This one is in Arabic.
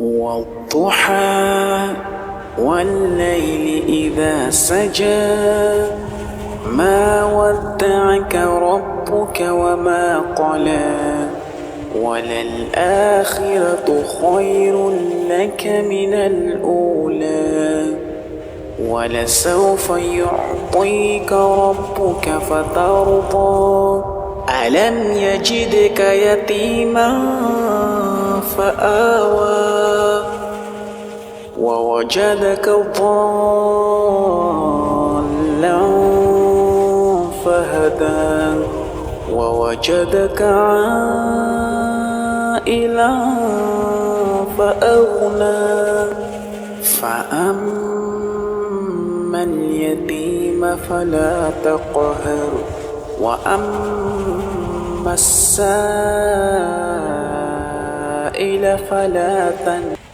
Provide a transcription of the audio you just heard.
والضحى والليل إذا سجى ما ودعك ربك وما قلى وللآخرة خير لك من الأولى ولسوف يعطيك ربك فترضى ألم يجدك يتيما فآوى ووجدك ضالا فهدى ووجدك عائلا فأغنى فأما اليتيم فلا تقهر وأما السائل فلا تنهر